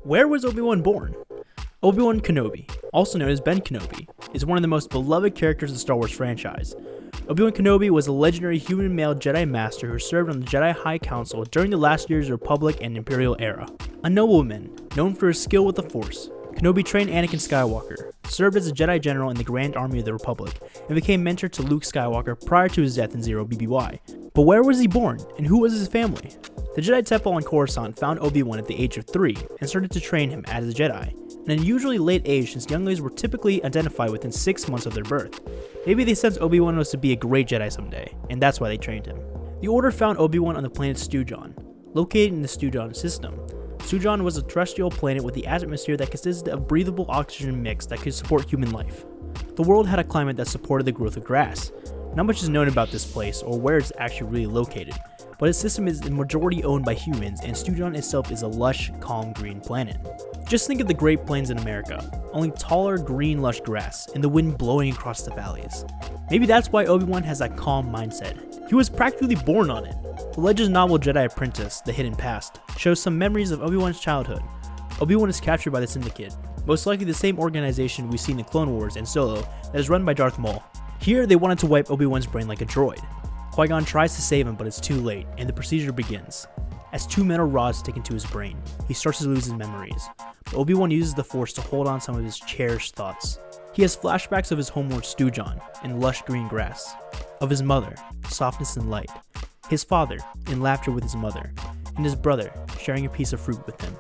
Where was Obi-Wan born? Obi Wan Kenobi, also known as Ben Kenobi, is one of the most beloved characters in the Star Wars franchise. Obi Wan Kenobi was a legendary human male Jedi Master who served on the Jedi High Council during the last years of the Republic and Imperial era. A nobleman, known for his skill with the Force, Kenobi trained Anakin Skywalker, served as a Jedi General in the Grand Army of the Republic, and became mentor to Luke Skywalker prior to his death in Zero BBY. But where was he born, and who was his family? The Jedi Temple on Coruscant found Obi-Wan at the age of 3 and started to train him as a Jedi, an unusually late age since younglings were typically identified within 6 months of their birth. Maybe they sensed Obi-Wan was to be a great Jedi someday, and that's why they trained him. The Order found Obi-Wan on the planet Stujon, located in the Stujon system. Stujon was a terrestrial planet with the atmosphere that consisted of breathable oxygen mix that could support human life. The world had a climate that supported the growth of grass. Not much is known about this place or where it's actually really located, but its system is the majority owned by humans, and Stujon itself is a lush, calm green planet. Just think of the Great Plains in America, only taller, green, lush grass, and the wind blowing across the valleys. Maybe that's why Obi-Wan has that calm mindset. He was practically born on it. The Legends novel Jedi Apprentice, The Hidden Past, shows some memories of Obi-Wan's childhood. Obi-Wan is captured by the Syndicate, most likely the same organization we see in the Clone Wars and Solo that is run by Darth Maul. Here, they wanted to wipe Obi-Wan's brain like a droid. Qui-Gon tries to save him, but it's too late, and the procedure begins. As 2 metal rods stick into his brain, he starts to lose his memories. But Obi-Wan uses the Force to hold on some of his cherished thoughts. He has flashbacks of his homeworld Stujon and lush green grass, of his mother, softness and light, his father, in laughter with his mother, and his brother, sharing a piece of fruit with him.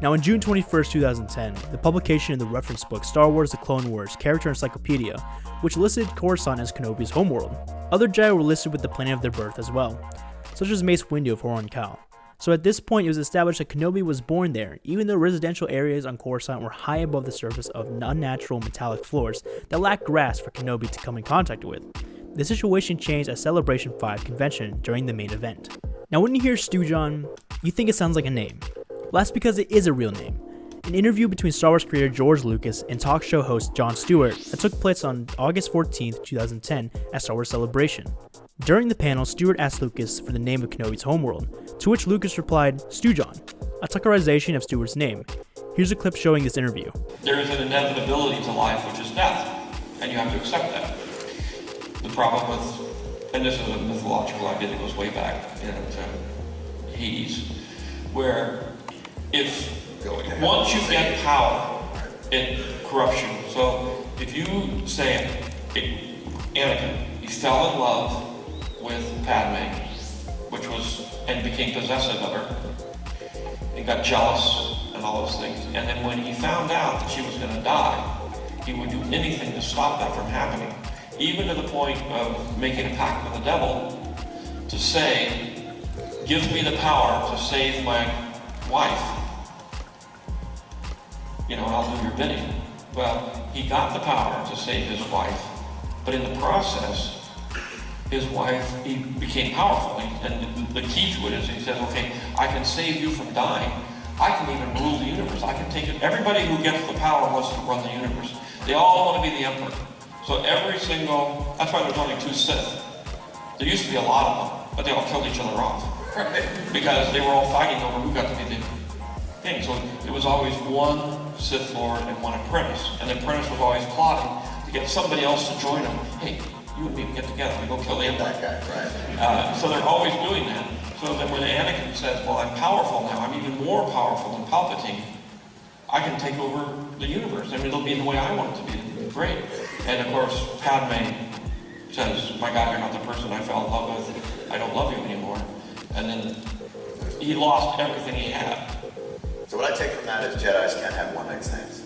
Now, on June 21st, 2010, the publication of the reference book Star Wars The Clone Wars Character Encyclopedia, which listed Coruscant as Kenobi's homeworld. Other Jedi were listed with the planet of their birth as well, such as Mace Windu of Horon Cal. So at this point, it was established that Kenobi was born there, even though residential areas on Coruscant were high above the surface of unnatural metallic floors that lacked grass for Kenobi to come in contact with. The situation changed at Celebration 5 convention during the main event. Now, when you hear Stujon, you think it sounds like a name. Well, that's because it is a real name. An interview between Star Wars creator George Lucas and talk show host Jon Stewart that took place on August 14, 2010 at Star Wars Celebration. During the panel, Stewart asked Lucas for the name of Kenobi's homeworld, to which Lucas replied, Stujon, a tuckerization of Stewart's name. Here's a clip showing this interview. There is an inevitability to life, which is death, and you have to accept that. The problem with, and this is a mythological idea that goes way back into Hades, where if once you get power, it corrupts you. So if you say, Anakin, he fell in love with Padme, and became possessive of her, and got jealous and all those things. And then when he found out that she was going to die, he would do anything to stop that from happening, even to the point of making a pact with the devil to say, give me the power to save my wife, and I'll do your bidding. Well, he got the power to save his wife, but in the process, his wife, he became powerful, and the key to it is he says, okay, I can save you from dying. I can even rule the universe. I can take it. Everybody who gets the power wants to run the universe. They all want to be the emperor. So that's why there's only 2 Sith. There used to be a lot of them, but they all killed each other off. Because they were all fighting over who got to be the king. So it was always one Sith Lord and one apprentice. And the apprentice was always plotting to get somebody else to join him. Hey, you and me get together, we go kill the emperor. Right. So they're always doing that. So that when Anakin says, well, I'm powerful now, I'm even more powerful than Palpatine, I can take over the universe. I mean, it'll be the way I want it to be. Great. And of course, Padme says, my God, you're not the person I fell in love with. I don't love you anymore. And then he lost everything he had. So what I take from that is Jedis can't have one-night stands.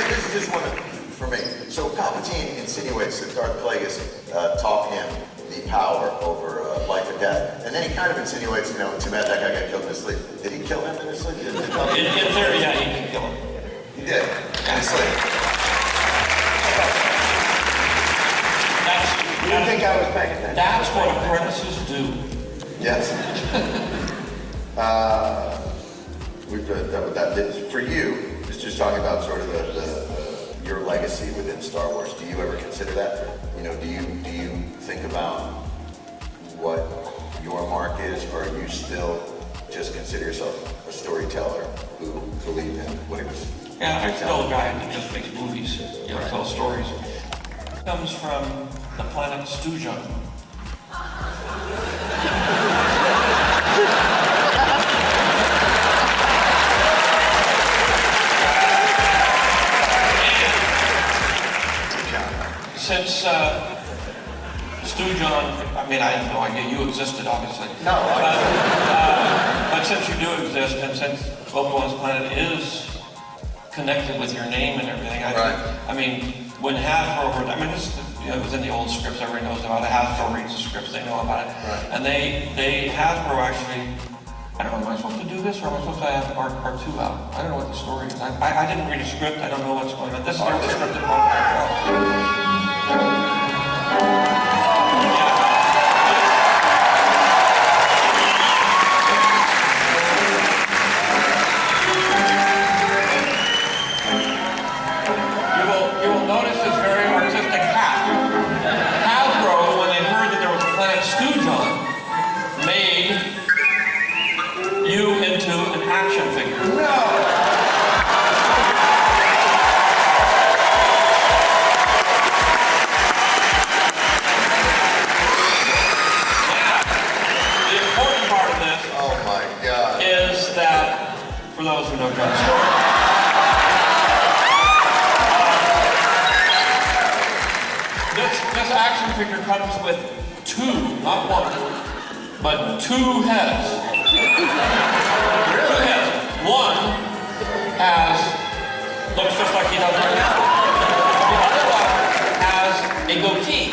This is just one for me. So Palpatine insinuates that Darth Plagueis taught him the power over life and death. And then he kind of insinuates, too bad that guy got killed in his sleep. Did he kill him in his sleep? In theory, yeah, he did kill him. He did? In his sleep? You didn't think I was paying attention? That's what apprentices do. Yes. We've that for you, it's just talking about sort of your legacy within Star Wars? Do you ever consider that? You know, do you think about what your mark is, or are you still just consider yourself a storyteller who believed in what he was? Yeah, I'm still a guy that just makes movies, you know, tells stories. It comes from the planet Stujon. Since Stujon, I mean, I had no idea you existed, obviously. No, but since you do exist, and since Obi Wan's planet is connected with your name and everything, I mean, when Hasbro heard, I mean, this, you know, it was in the old scripts, everybody knows about it. Hasbro reads the scripts, they know about it. Right. And Hasbro actually, I don't know, am I supposed to do this, or am I supposed to have R2 out? I don't know what the story is. I didn't read a script, I don't know what's going on. This is the scripted one. You will notice this very artistic hat. Hasbro, when they heard that there was a planet Stujon, made you into an action figure. no. For those who know John's story. This action figure comes with two, not one, but two heads. Two heads. One looks just like he does right now. The other one has a goatee.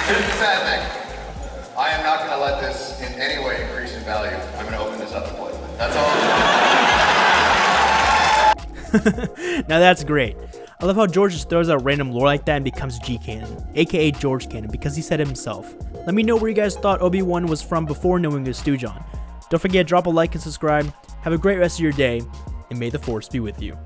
Here's the sad thing. I am not going to let this in any way increase in value. I'm going to open this up and play with it. That's all. Now that's great. I love how George just throws out random lore like that and becomes G-Canon, aka George Canon, because he said it himself. Let me know where you guys thought Obi-Wan was from before knowing it was Stujon. Don't forget, drop a like and subscribe. Have a great rest of your day, and may the Force be with you.